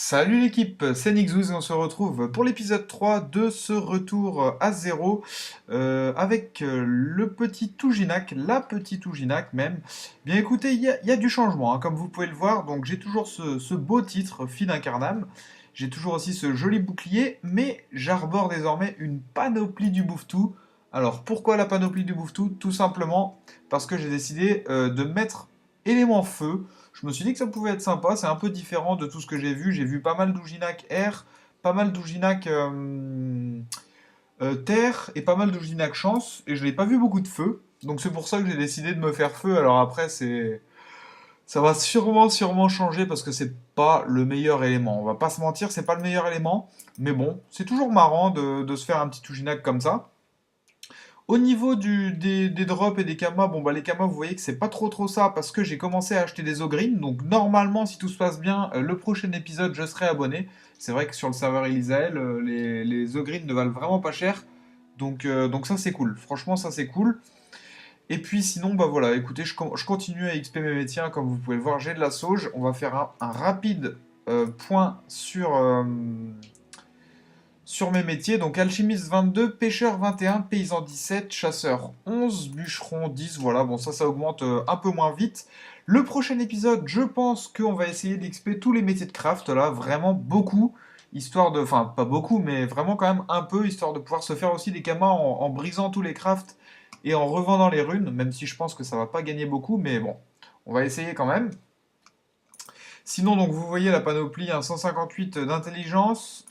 Salut l'équipe, c'est Nixouz et on se retrouve pour l'épisode 3 de ce retour à zéro avec le petit Touginac, la petite Touginac même. Bien écoutez, il y a du changement, hein, comme vous pouvez le voir, donc j'ai toujours ce beau titre, Fille d'Incarnam, j'ai toujours aussi ce joli bouclier, mais j'arbore désormais une panoplie du Bouffetou. Alors pourquoi la panoplie du Bouffetou? Tout simplement parce que j'ai décidé de mettre élément feu. Je me suis dit que ça pouvait être sympa, c'est un peu différent de tout ce que j'ai vu. J'ai vu pas mal d'Ouginac air, pas mal d'Ouginac terre et pas mal d'Ouginac chance, et je n'ai pas vu beaucoup de feu. Donc c'est pour ça que j'ai décidé de me faire feu. Alors après, ça va sûrement changer parce que c'est pas le meilleur élément. On va pas se mentir, c'est pas le meilleur élément. Mais bon, c'est toujours marrant de se faire un petit Ouginac comme ça. Au niveau des drops et des kamas, bon bah les kamas vous voyez que c'est pas trop ça parce que j'ai commencé à acheter des ogrines, donc normalement si tout se passe bien, le prochain épisode je serai abonné. C'est vrai que sur le serveur Elisael, les ogrines ne valent vraiment pas cher, donc ça c'est cool, franchement ça c'est cool. Et puis sinon bah voilà, écoutez je continue à XP mes métiers, hein, comme vous pouvez le voir j'ai de la sauge, on va faire un rapide point sur mes métiers, donc alchimiste 22, pêcheur 21, paysan 17, chasseur 11, bûcheron 10, voilà, bon ça augmente un peu moins vite. Le prochain épisode, je pense qu'on va essayer d'XP tous les métiers de craft, là, vraiment beaucoup, histoire de, enfin pas beaucoup, mais vraiment quand même un peu, histoire de pouvoir se faire aussi des kamas en brisant tous les crafts et en revendant les runes, même si je pense que ça va pas gagner beaucoup, mais bon, on va essayer quand même. Sinon, donc vous voyez la panoplie, hein, 158 d'intelligence,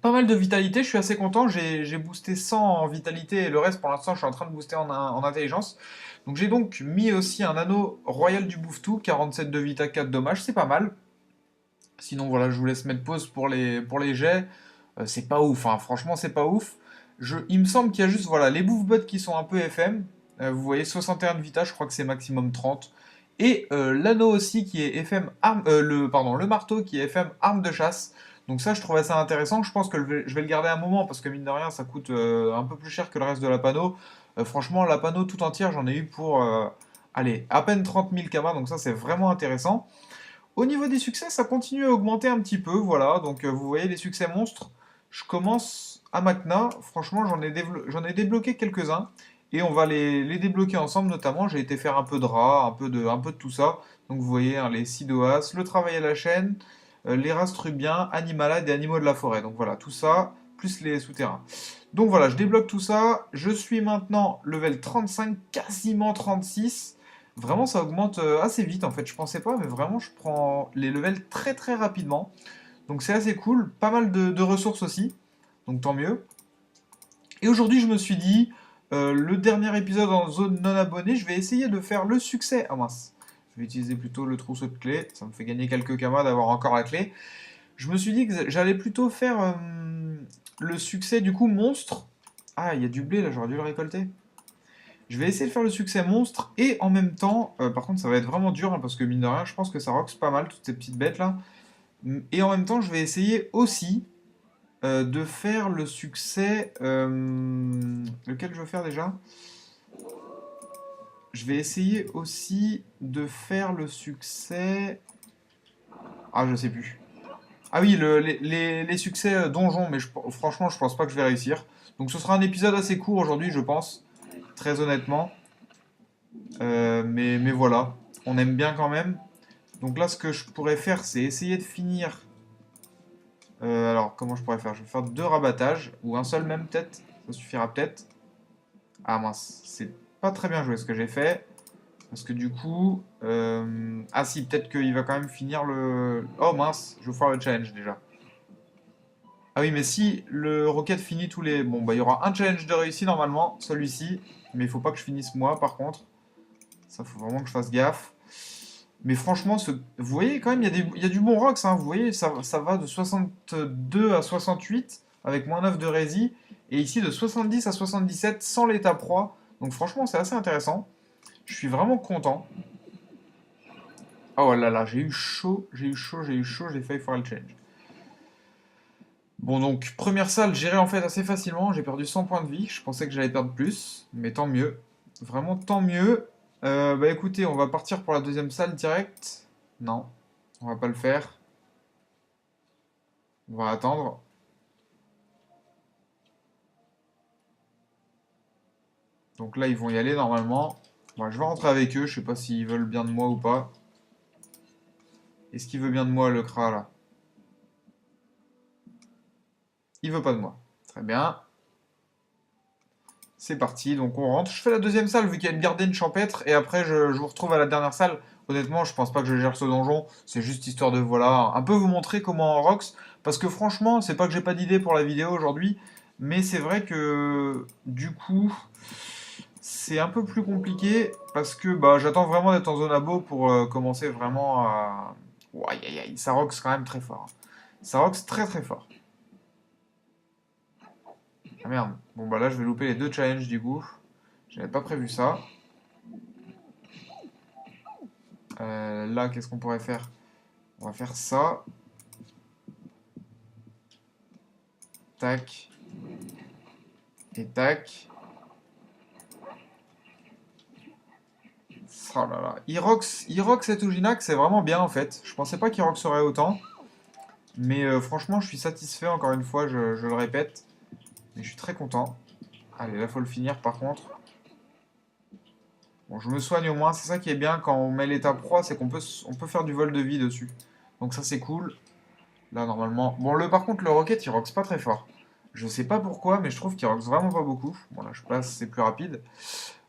pas mal de vitalité, je suis assez content. J'ai boosté 100 en vitalité et le reste pour l'instant je suis en train de booster en intelligence. Donc j'ai donc mis aussi un anneau royal du Bouffetou, 47 de vita, 4 dommages, c'est pas mal. Sinon voilà, je vous laisse mettre pause pour les jets. C'est pas ouf, hein, franchement c'est pas ouf. Il me semble qu'il y a juste voilà, les bouffe qui sont un peu FM. Vous voyez 61 de vita, je crois que c'est maximum 30. Et l'anneau aussi qui est FM arme, le marteau qui est FM arme de chasse. Donc ça je trouvais ça intéressant. Je pense que je vais le garder un moment parce que mine de rien ça coûte un peu plus cher que le reste de la panneau. Franchement la panneau tout entière j'en ai eu pour allez, à peine 30 000 kamas, donc ça c'est vraiment intéressant. Au niveau des succès, ça continue à augmenter un petit peu, voilà. Donc vous voyez les succès monstres. Je commence à Macna. Franchement, j'en ai débloqué quelques-uns. Et on va les débloquer ensemble, notamment. J'ai été faire un peu de rat, un peu de tout ça. Donc vous voyez, hein, les Sidoas, le travail à la chaîne, les Rastrubiens, Animalades et Animaux de la forêt. Donc voilà, tout ça, plus les souterrains. Donc voilà, je débloque tout ça. Je suis maintenant level 35, quasiment 36. Vraiment, ça augmente assez vite en fait. Je pensais pas, mais vraiment, je prends les levels très rapidement. Donc c'est assez cool. Pas mal de ressources aussi. Donc tant mieux. Et aujourd'hui, je me suis dit, le dernier épisode en zone non abonnée, je vais essayer de faire le succès. Ah mince. Je vais utiliser plutôt le trousseau de clés. Ça me fait gagner quelques kamas d'avoir encore la clé. Je me suis dit que j'allais plutôt faire le succès du coup monstre. Ah, il y a du blé là, j'aurais dû le récolter. Je vais essayer de faire le succès monstre et en même temps, par contre ça va être vraiment dur hein, parce que mine de rien, je pense que ça roxe pas mal toutes ces petites bêtes là. Et en même temps, je vais essayer aussi de faire le succès. Lequel je veux faire déjà? Je vais essayer aussi de faire le succès. Ah, je sais plus. Ah oui, les succès donjon, mais franchement, je pense pas que je vais réussir. Donc ce sera un épisode assez court aujourd'hui, je pense, très honnêtement. Mais voilà, on aime bien quand même. Donc là, ce que je pourrais faire, c'est essayer de finir. Alors, comment je pourrais faire? Je vais faire deux rabattages, ou un seul même, peut-être. Ça suffira peut-être. Ah mince, c'est pas très bien joué ce que j'ai fait. Parce que du coup. Ah si, peut-être qu'il va quand même finir le. Oh mince, je vais faire le challenge déjà. Ah oui, mais si le Rocket finit tous les. Bon, bah il y aura un challenge de réussi normalement, celui-ci. Mais il faut pas que je finisse moi par contre. Ça, faut vraiment que je fasse gaffe. Mais franchement, vous voyez quand même, il y a du bon Rox, hein, vous voyez, ça va de 62 à 68 avec moins 9 de rési, et ici de 70 à 77 sans l'état proie. Donc franchement, c'est assez intéressant. Je suis vraiment content. Oh là là, j'ai failli faire le change. Bon donc, première salle gérée en fait assez facilement, j'ai perdu 100 points de vie, je pensais que j'allais perdre plus, mais tant mieux. Vraiment tant mieux. Bah écoutez, on va partir pour la deuxième salle direct. Non. On va pas le faire. On va attendre. Donc là, ils vont y aller normalement. Bon, je vais rentrer avec eux. Je sais pas s'ils veulent bien de moi ou pas. Est-ce qu'il veut bien de moi, le Kra, là? Il veut pas de moi. Très bien. C'est parti. Donc on rentre. Je fais la deuxième salle vu qu'il y a une gardienne champêtre. Et après, je vous retrouve à la dernière salle. Honnêtement, je pense pas que je gère ce donjon. C'est juste histoire de, voilà, un peu vous montrer comment on rocks. Parce que franchement, c'est pas que j'ai pas d'idée pour la vidéo aujourd'hui. Mais c'est vrai que, du coup, c'est un peu plus compliqué parce que bah, j'attends vraiment d'être en zone abo pour commencer vraiment à... Ouais, aïe, aïe, aïe, ça rocks quand même très fort. Ça rocks très très fort. Ah merde. Bon bah là je vais louper les deux challenges du coup. J'avais pas prévu ça. Là qu'est-ce qu'on pourrait faire? On va faire ça. Tac. Et tac. Oh là là. Irox et Ujinax c'est vraiment bien en fait. Je pensais pas qu'Irox serait autant. Mais franchement je suis satisfait encore une fois, je le répète. Et je suis très content. Allez là faut le finir par contre. Bon, je me soigne au moins, c'est ça qui est bien quand on met l'état proie, c'est qu'on peut faire du vol de vie dessus. Donc ça c'est cool. Là normalement. Bon par contre le rocket il roxe pas très fort. Je sais pas pourquoi, mais je trouve qu'il roxe vraiment pas beaucoup. Bon là je passe, c'est plus rapide.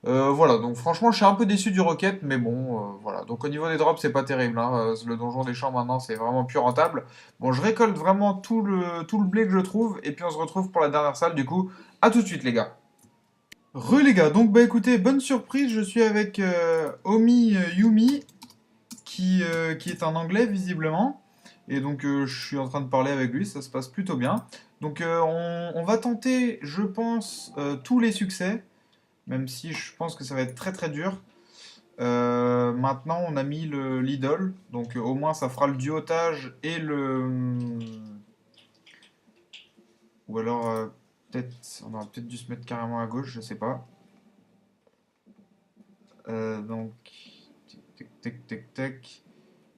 Voilà, donc franchement je suis un peu déçu du rocket, mais bon, voilà. Donc au niveau des drops c'est pas terrible, hein. Le donjon des champs maintenant c'est vraiment plus rentable. Bon je récolte vraiment tout le blé que je trouve, et puis on se retrouve pour la dernière salle du coup. À tout de suite les gars. Les gars, donc bah écoutez, bonne surprise, je suis avec Omi Yumi, qui est un anglais visiblement, et donc je suis en train de parler avec lui, ça se passe plutôt bien. Donc on va tenter, je pense, tous les succès, même si je pense que ça va être très très dur. Maintenant on a mis l'idole, donc au moins ça fera le duotage et le... Ou alors peut-être, on aurait peut-être dû se mettre carrément à gauche, je sais pas. Donc, tac, tac, tac, tac.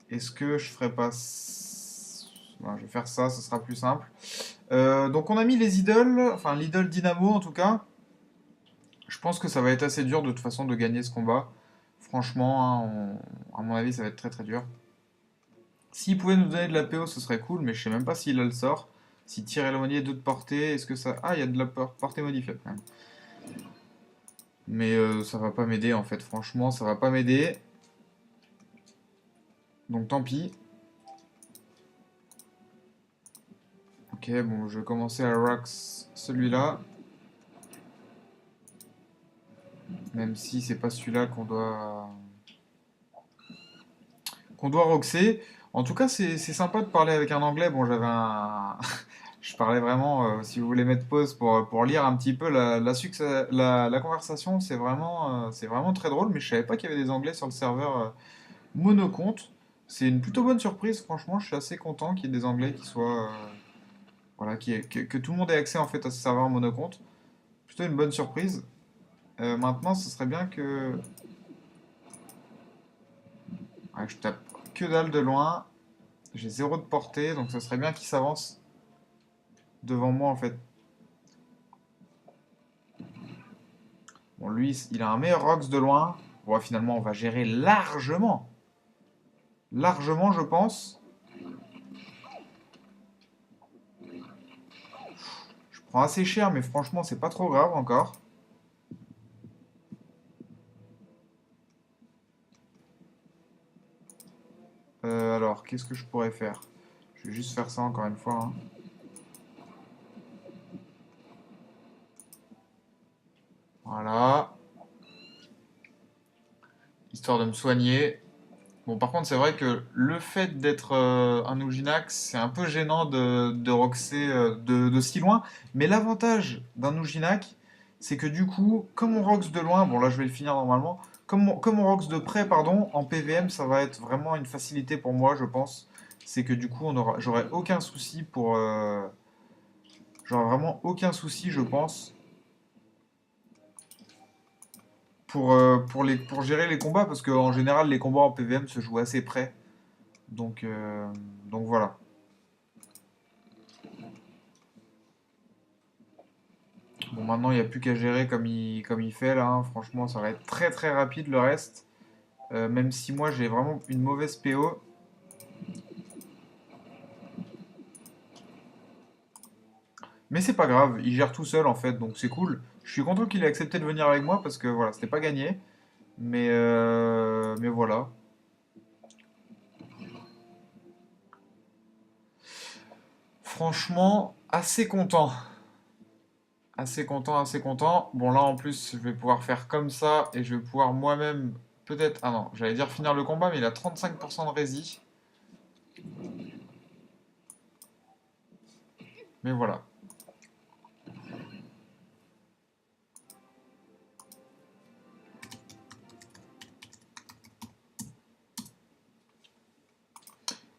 Est-ce que je ferais pas... Non, je vais faire ça, ce sera plus simple. Donc on a mis les idoles, enfin l'idole Dynamo en tout cas. Je pense que ça va être assez dur de toute façon de gagner ce combat. Franchement, hein, à mon avis, ça va être très très dur. S'il pouvait nous donner de la PO, ce serait cool, mais je sais même pas s'il a le sort. Si tir éloigné, 2 de portée, est-ce que ça... Ah, il y a de la portée modifiée quand même. Mais ça va pas m'aider en fait, franchement, ça va pas m'aider. Donc tant pis. Ok, bon, je vais commencer à Rax celui-là. Même si c'est pas celui-là qu'on doit roxer. En tout cas, c'est sympa de parler avec un anglais. Bon, j'avais un... Je parlais vraiment, si vous voulez mettre pause pour lire un petit peu la conversation, c'est vraiment très drôle, mais je savais pas qu'il y avait des anglais sur le serveur monocompte. C'est une plutôt bonne surprise, franchement, je suis assez content qu'il y ait des anglais qui soient... voilà, que tout le monde ait accès en fait à ce serveur monocompte. Plutôt une bonne surprise. Maintenant, ce serait bien que... Ouais, je tape que dalle de loin. J'ai zéro de portée, donc ce serait bien qu'il s'avance devant moi en fait. Bon, lui, il a un meilleur Rox de loin. Bon, finalement, on va gérer largement. Largement, je pense. Je prends assez cher, mais franchement, c'est pas trop grave encore. Alors, qu'est-ce que je pourrais faire? Je vais juste faire ça encore une fois, hein. Voilà. Histoire de me soigner. Bon, par contre, c'est vrai que le fait d'être un Ujinax, c'est un peu gênant de roxer de si loin. Mais l'avantage d'un Ujinak, c'est que du coup, comme on roxe de loin, bon là je vais le finir normalement, comme on roxe de près, pardon, en PVM, ça va être vraiment une facilité pour moi, je pense. C'est que du coup, j'aurai aucun souci pour... j'aurai vraiment aucun souci, je pense, pour gérer les combats, parce qu'en général, les combats en PVM se jouent assez près. Donc, euh, donc voilà. Bon, maintenant, il n'y a plus qu'à gérer comme il fait là, hein. Franchement, ça va être très très rapide le reste. Même si moi j'ai vraiment une mauvaise PO. Mais c'est pas grave, il gère tout seul en fait, donc c'est cool. Je suis content qu'il ait accepté de venir avec moi parce que voilà, c'était pas gagné. Mais voilà. Franchement, assez content. Assez content, assez content. Bon, là en plus, je vais pouvoir faire comme ça et je vais pouvoir moi-même peut-être. Ah non, j'allais dire finir le combat, mais il a 35% de rési. Mais voilà.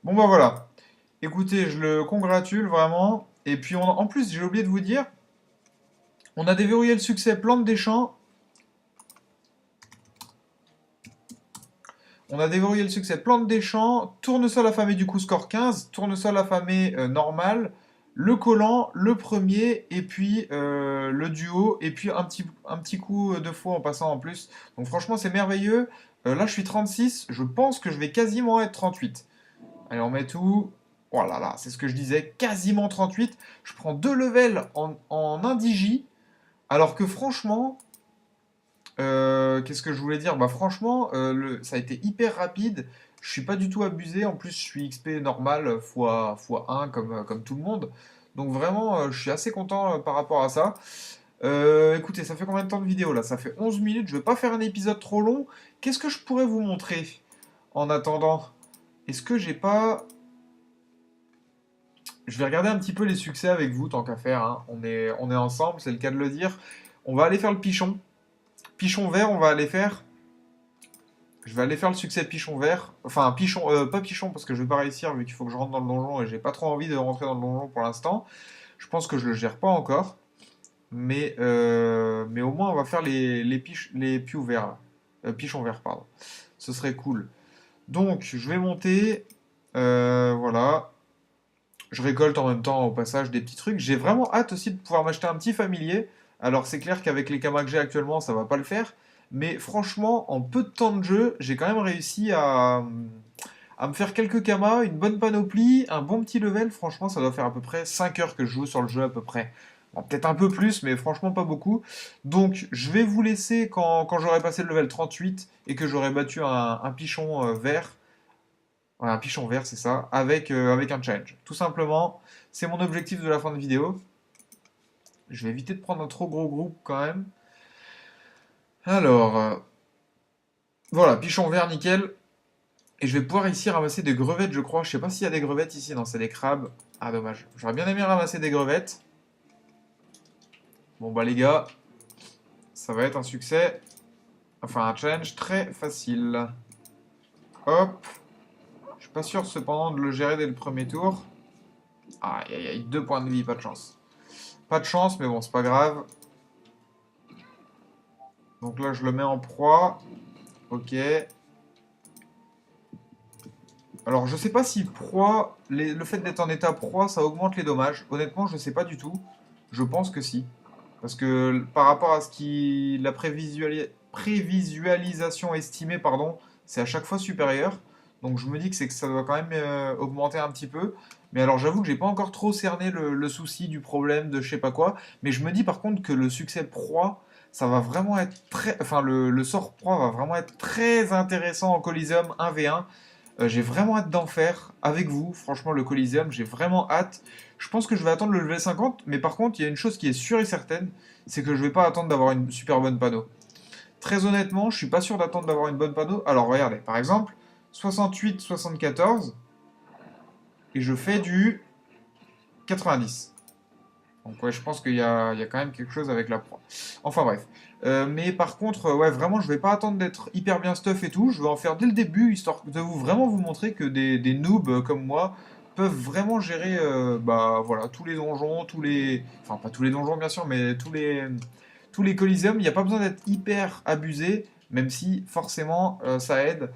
Bon, bah voilà. Écoutez, je le congratule vraiment. Et puis en plus, j'ai oublié de vous dire, on a déverrouillé le succès Plante des Champs. On a déverrouillé le succès Plante des Champs, Tournesol affamé du coup score 15, Tournesol affamé normal, le collant, le premier, et puis le duo, et puis un petit coup de faux en passant en plus. Donc franchement c'est merveilleux. Là je suis 36, je pense que je vais quasiment être 38. Allez on met tout. Oh là là, c'est ce que je disais, quasiment 38. Je prends 2 levels en indigi, alors que franchement, qu'est-ce que je voulais dire? Bah franchement, ça a été hyper rapide. Je suis pas du tout abusé. En plus, je suis XP normal fois 1 comme tout le monde. Donc vraiment, je suis assez content par rapport à ça. Écoutez, ça fait combien de temps de vidéo là? Ça fait 11 minutes. Je vais pas faire un épisode trop long. Qu'est-ce que je pourrais vous montrer en attendant? Est-ce que j'ai pas... Je vais regarder un petit peu les succès avec vous, tant qu'à faire, hein. On est ensemble, c'est le cas de le dire. On va aller faire le pichon. Pichon vert, on va aller faire. Je vais aller faire le succès pichon vert. Enfin, pichon, pas pichon parce que je vais pas réussir vu qu'il faut que je rentre dans le donjon et j'ai pas trop envie de rentrer dans le donjon pour l'instant. Je pense que je le gère pas encore. Mais au moins on va faire les pious verts là. Pichon vert, pardon. Ce serait cool. Donc, je vais monter. Voilà. Je récolte en même temps au passage des petits trucs. J'ai vraiment hâte aussi de pouvoir m'acheter un petit familier. Alors c'est clair qu'avec les kamas que j'ai actuellement, ça va pas le faire. Mais franchement, en peu de temps de jeu, j'ai quand même réussi à me faire quelques kamas, une bonne panoplie, un bon petit level. Franchement, ça doit faire à peu près 5 heures que je joue sur le jeu à peu près. Bon, peut-être un peu plus, mais franchement pas beaucoup. Donc je vais vous laisser quand j'aurai passé le level 38 et que j'aurai battu un pichon vert. Ouais, un pichon vert, c'est ça, avec un challenge. Tout simplement, c'est mon objectif de la fin de vidéo. Je vais éviter de prendre un trop gros groupe quand même. Alors, voilà, pichon vert, nickel. Et je vais pouvoir ici ramasser des grevettes, je crois. Je sais pas s'il y a des grevettes ici. Non, c'est des crabes. Ah, dommage. J'aurais bien aimé ramasser des grevettes. Bon, bah les gars, ça va être un succès. Enfin, un challenge très facile. Hop. Je suis pas sûr cependant de le gérer dès le premier tour. Aïe, aïe, aïe, 2 points de vie, pas de chance. Pas de chance, mais bon, c'est pas grave. Donc là, je le mets en proie. Ok. Alors, je sais pas si proie, le fait d'être en état proie, ça augmente les dommages. Honnêtement, je sais pas du tout. Je pense que si. Parce que par rapport à ce qui... La prévisualisation estimée, pardon, c'est à chaque fois supérieur. Donc je me dis que c'est que ça doit quand même augmenter un petit peu. Mais alors j'avoue que j'ai pas encore trop cerné le souci du problème de je sais pas quoi. Mais je me dis par contre que le succès proie, ça va vraiment être très... Enfin le sort proie va vraiment être très intéressant en Coliseum 1v1. J'ai vraiment hâte d'en faire avec vous. Franchement, le Coliseum, j'ai vraiment hâte. Je pense que je vais attendre le level 50, mais par contre, il y a une chose qui est sûre et certaine, c'est que je vais pas attendre d'avoir une super bonne panneau. Très honnêtement, je suis pas sûr d'attendre d'avoir une bonne panneau. Alors regardez, par exemple, 68-74, et je fais du 90. Donc ouais, je pense qu'il y a quand même quelque chose avec la proie. Enfin bref. Mais par contre, ouais, vraiment, je vais pas attendre d'être hyper bien stuff et tout. Je vais en faire dès le début, histoire de vraiment vous montrer que des noobs comme moi peuvent vraiment gérer bah, voilà, tous les donjons, tous les... Enfin, pas tous les donjons, bien sûr, mais tous les Coliseums. Il n'y a pas besoin d'être hyper abusé, même si forcément ça aide.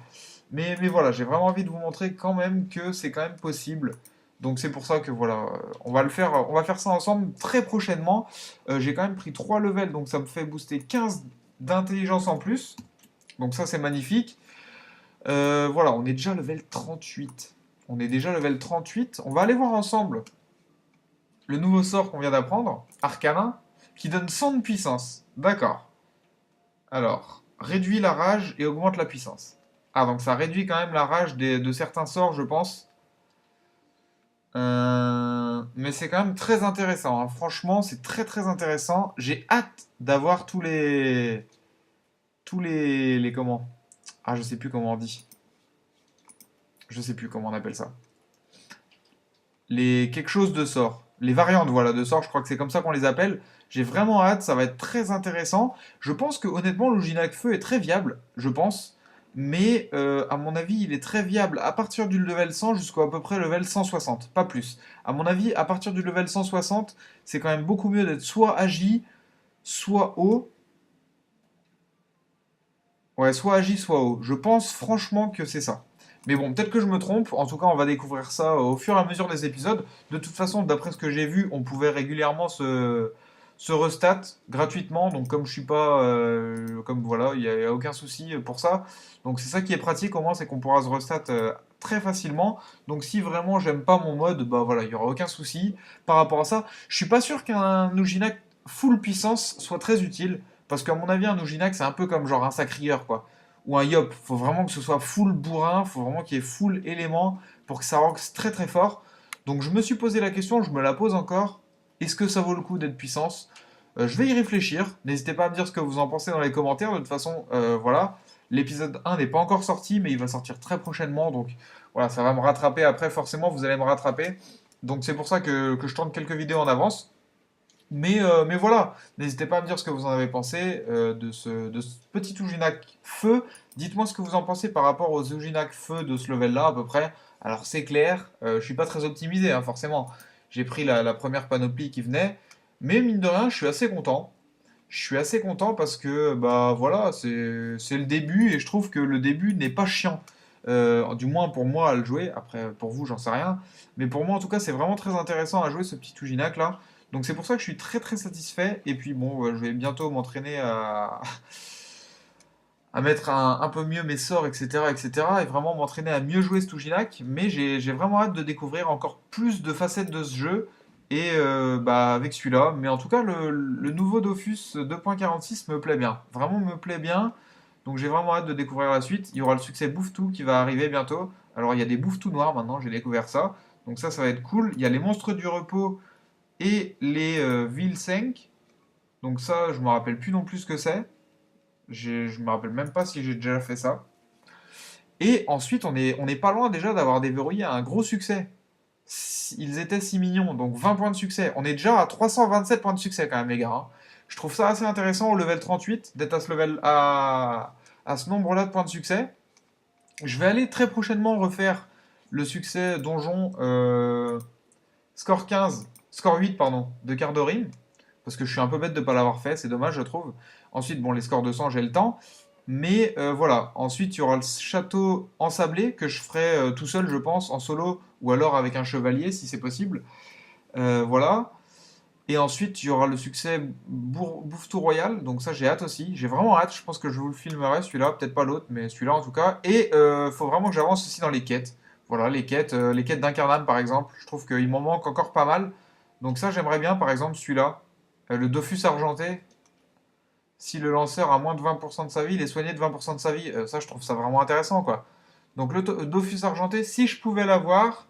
Mais voilà, j'ai vraiment envie de vous montrer quand même que c'est quand même possible. Donc c'est pour ça que voilà, on va faire ça ensemble très prochainement. J'ai quand même pris 3 levels, donc ça me fait booster 15 d'intelligence en plus. Donc ça c'est magnifique. Voilà, on est déjà level 38. On est déjà level 38. On va aller voir ensemble le nouveau sort qu'on vient d'apprendre, Arcana, qui donne 100 de puissance. D'accord. Alors, réduit la rage et augmente la puissance. Ah, donc ça réduit quand même la rage de certains sorts, je pense. Mais c'est quand même très intéressant, hein. Franchement, c'est très très intéressant. J'ai hâte d'avoir les comment? Ah, je sais plus comment on dit. Je sais plus comment on appelle ça. Les quelque chose de sort. Les variantes, voilà, de sort, je crois que c'est comme ça qu'on les appelle. J'ai vraiment hâte, ça va être très intéressant. Je pense que honnêtement, l'Uginac Feu est très viable, je pense. Mais à mon avis, il est très viable à partir du level 100 jusqu'à peu près level 160, pas plus. À mon avis, à partir du level 160, c'est quand même beaucoup mieux d'être soit agi, soit haut. Ouais, soit agi, soit haut. Je pense franchement que c'est ça. Mais bon, peut-être que je me trompe. En tout cas, on va découvrir ça au fur et à mesure des épisodes. De toute façon, d'après ce que j'ai vu, on pouvait régulièrement se restat gratuitement. Donc, comme je suis pas, comme voilà, y a aucun souci pour ça. Donc, c'est ça qui est pratique au moins, c'est qu'on pourra se restat très facilement. Donc, si vraiment j'aime pas mon mode, bah voilà, il y aura aucun souci par rapport à ça. Je suis pas sûr qu'un Ujinac full puissance soit très utile. Parce qu'à mon avis, un Ujinac, c'est un peu comme genre un Sacrieur, quoi. Ou un Yop. Faut vraiment que ce soit full bourrin, faut vraiment qu'il y ait full élément pour que ça roxe très très fort. Donc je me suis posé la question, je me la pose encore. Est-ce que ça vaut le coup d'être puissance? Je vais y réfléchir. N'hésitez pas à me dire ce que vous en pensez dans les commentaires. De toute façon, voilà. L'épisode 1 n'est pas encore sorti, mais il va sortir très prochainement. Donc voilà, ça va me rattraper après. Forcément, vous allez me rattraper. Donc c'est pour ça que je tourne quelques vidéos en avance. Mais voilà, n'hésitez pas à me dire ce que vous en avez pensé de ce petit Ujinac feu. Dites-moi ce que vous en pensez par rapport aux Ujinac feu de ce level-là à peu près. Alors c'est clair, je suis pas très optimisé, hein, forcément. J'ai pris la première panoplie qui venait, mais mine de rien, je suis assez content. Je suis assez content parce que bah voilà, c'est le début et je trouve que le début n'est pas chiant. Du moins pour moi à le jouer. Après pour vous, j'en sais rien. Mais pour moi en tout cas, c'est vraiment très intéressant à jouer ce petit Ujinac là. Donc c'est pour ça que je suis très très satisfait. Et puis bon, je vais bientôt m'entraîner à mettre un peu mieux mes sorts, etc., etc. Et vraiment m'entraîner à mieux jouer ce Ujinac. Mais j'ai vraiment hâte de découvrir encore plus de facettes de ce jeu. Et bah, avec celui-là. Mais en tout cas, le nouveau Dofus 2.46 me plaît bien. Vraiment me plaît bien. Donc j'ai vraiment hâte de découvrir la suite. Il y aura le succès Bouffe-Tout qui va arriver bientôt. Alors il y a des Bouffe-Tout noirs maintenant, j'ai découvert ça. Donc ça va être cool. Il y a les monstres du repos et les Vilsenk. Donc ça, je me rappelle plus non plus ce que c'est. Je me rappelle même pas si j'ai déjà fait ça. Et ensuite, on est pas loin déjà d'avoir déverrouillé un gros succès. Ils étaient si mignons, donc 20 points de succès. On est déjà à 327 points de succès quand même, les gars, hein. Je trouve ça assez intéressant au level 38 d'être à ce level à ce nombre-là de points de succès. Je vais aller très prochainement refaire le succès donjon score 15, score 8 pardon, de Cardorim parce que je suis un peu bête de ne pas l'avoir fait, c'est dommage je trouve. Ensuite, bon, les scores de 100, j'ai le temps. Mais voilà, ensuite il y aura le château ensablé que je ferai tout seul, je pense, en solo, ou alors avec un chevalier si c'est possible. Voilà. Et ensuite, il y aura le succès Bouffe-Tout Royal, donc ça j'ai hâte aussi. J'ai vraiment hâte, je pense que je vous le filmerai, celui-là, peut-être pas l'autre, mais celui-là en tout cas. Et faut vraiment que j'avance aussi dans les quêtes. Voilà, les quêtes d'Incarnam par exemple, je trouve qu'il m'en manque encore pas mal. Donc ça j'aimerais bien, par exemple celui-là, le Dofus Argenté. Si le lanceur a moins de 20% de sa vie, il est soigné de 20% de sa vie. Ça je trouve ça vraiment intéressant quoi. Donc le Dofus Argenté, si je pouvais l'avoir,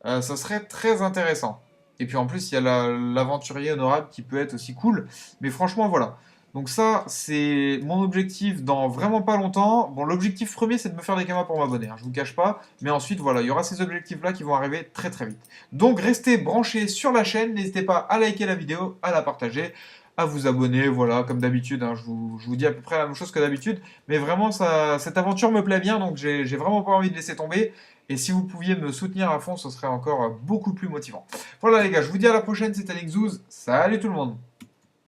ça serait très intéressant. Et puis en plus, il y a l'aventurier honorable qui peut être aussi cool. Mais franchement, voilà. Donc ça, c'est mon objectif dans vraiment pas longtemps. Bon, l'objectif premier, c'est de me faire des kamas pour m'abonner, hein, je vous cache pas. Mais ensuite, voilà, il y aura ces objectifs-là qui vont arriver très très vite. Donc restez branchés sur la chaîne. N'hésitez pas à liker la vidéo, à la partager, à vous abonner. Voilà, comme d'habitude, hein, je vous dis à peu près la même chose que d'habitude. Mais vraiment, cette aventure me plaît bien, donc j'ai vraiment pas envie de laisser tomber. Et si vous pouviez me soutenir à fond, ce serait encore beaucoup plus motivant. Voilà les gars, je vous dis à la prochaine, c'était Alexzouz. Salut tout le monde!